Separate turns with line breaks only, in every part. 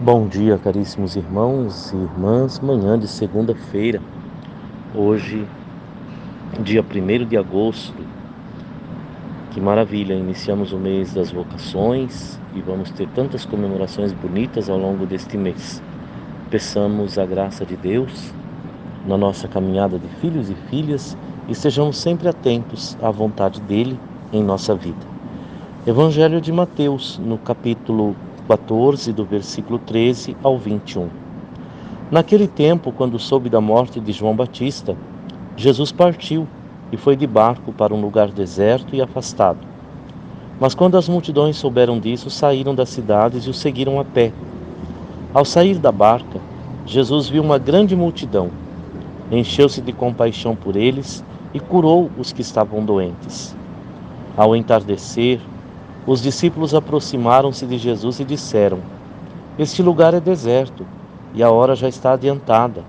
Bom dia, caríssimos irmãos e irmãs. Manhã de segunda-feira, hoje, dia 1º de agosto. Que maravilha! Iniciamos o mês das vocações e vamos ter tantas comemorações bonitas ao longo deste mês. Peçamos a graça de Deus na nossa caminhada de filhos e filhas e estejamos sempre atentos à vontade dele em nossa vida. Evangelho de Mateus, no capítulo 14, do versículo 13 ao 21. Naquele tempo, quando soube da morte de João Batista, Jesus partiu e foi de barco para um lugar deserto e afastado. Mas quando as multidões souberam disso, saíram das cidades e o seguiram a pé. Ao sair da barca, Jesus viu uma grande multidão, encheu-se de compaixão por eles e curou os que estavam doentes. Ao entardecer, os discípulos aproximaram-se de Jesus e disseram: Este lugar é deserto e a hora já está adiantada.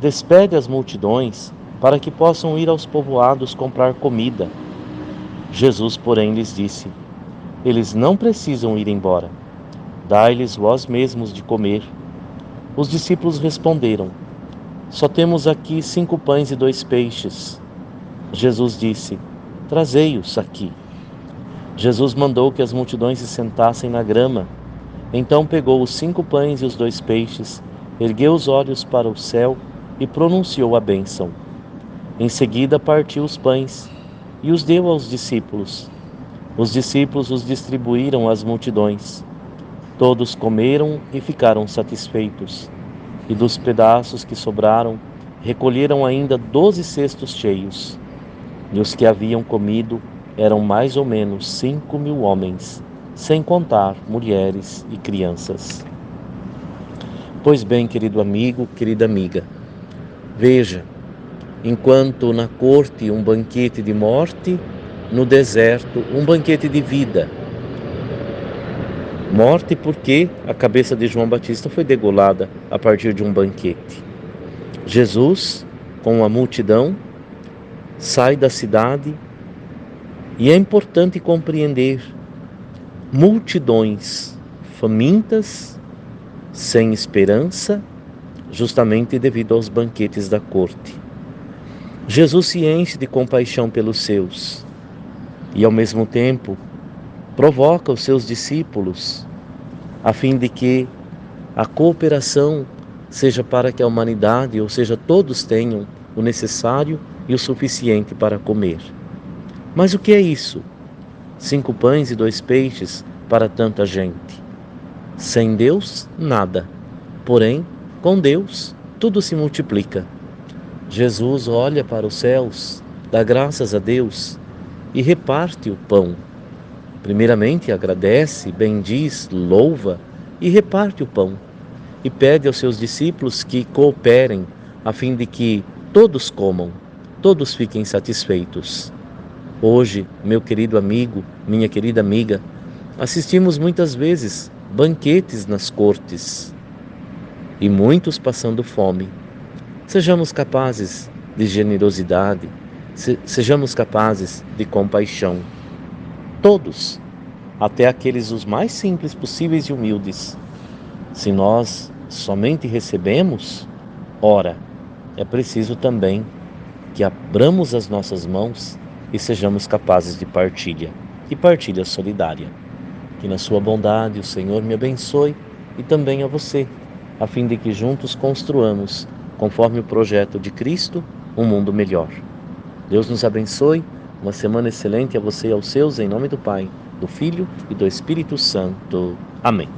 Despede as multidões para que possam ir aos povoados comprar comida. Jesus, porém, lhes disse: Eles não precisam ir embora. Dai-lhes vós mesmos de comer. Os discípulos responderam: Só temos aqui 5 pães e 2 peixes. Jesus disse: Trazei-os aqui. Jesus mandou que as multidões se sentassem na grama. Então pegou os 5 pães e os 2 peixes, ergueu os olhos para o céu e pronunciou a bênção. Em seguida partiu os pães e os deu aos discípulos. Os discípulos os distribuíram às multidões. Todos comeram e ficaram satisfeitos. E dos pedaços que sobraram, recolheram ainda 12 cestos cheios. E os que haviam comido eram mais ou menos 5.000 homens, sem contar mulheres e crianças. Pois bem, querido amigo, querida amiga, veja, enquanto na corte um banquete de morte, no deserto um banquete de vida. Morte porque a cabeça de João Batista foi degolada a partir de um banquete. Jesus, com a multidão, sai da cidade e é importante compreender: multidões famintas, sem esperança, justamente devido aos banquetes da corte. Jesus se enche de compaixão pelos seus e, ao mesmo tempo, provoca os seus discípulos a fim de que a cooperação seja para que a humanidade, ou seja, todos tenham o necessário e o suficiente para comer. Mas o que é isso? 5 pães e 2 peixes para tanta gente. Sem Deus, nada. Porém, com Deus, tudo se multiplica. Jesus olha para os céus, dá graças a Deus e reparte o pão. Primeiramente agradece, bendiz, louva e reparte o pão. E pede aos seus discípulos que cooperem a fim de que todos comam, todos fiquem satisfeitos. Hoje, meu querido amigo, minha querida amiga, assistimos muitas vezes banquetes nas cortes e muitos passando fome. Sejamos capazes de generosidade, sejamos capazes de compaixão. Todos, até aqueles os mais simples possíveis e humildes. Se nós somente recebemos, ora, é preciso também que abramos as nossas mãos e sejamos capazes de partilha, e partilha solidária. Que na sua bondade o Senhor me abençoe e também a você, a fim de que juntos construamos, conforme o projeto de Cristo, um mundo melhor. Deus nos abençoe, uma semana excelente a você e aos seus, em nome do Pai, do Filho e do Espírito Santo. Amém.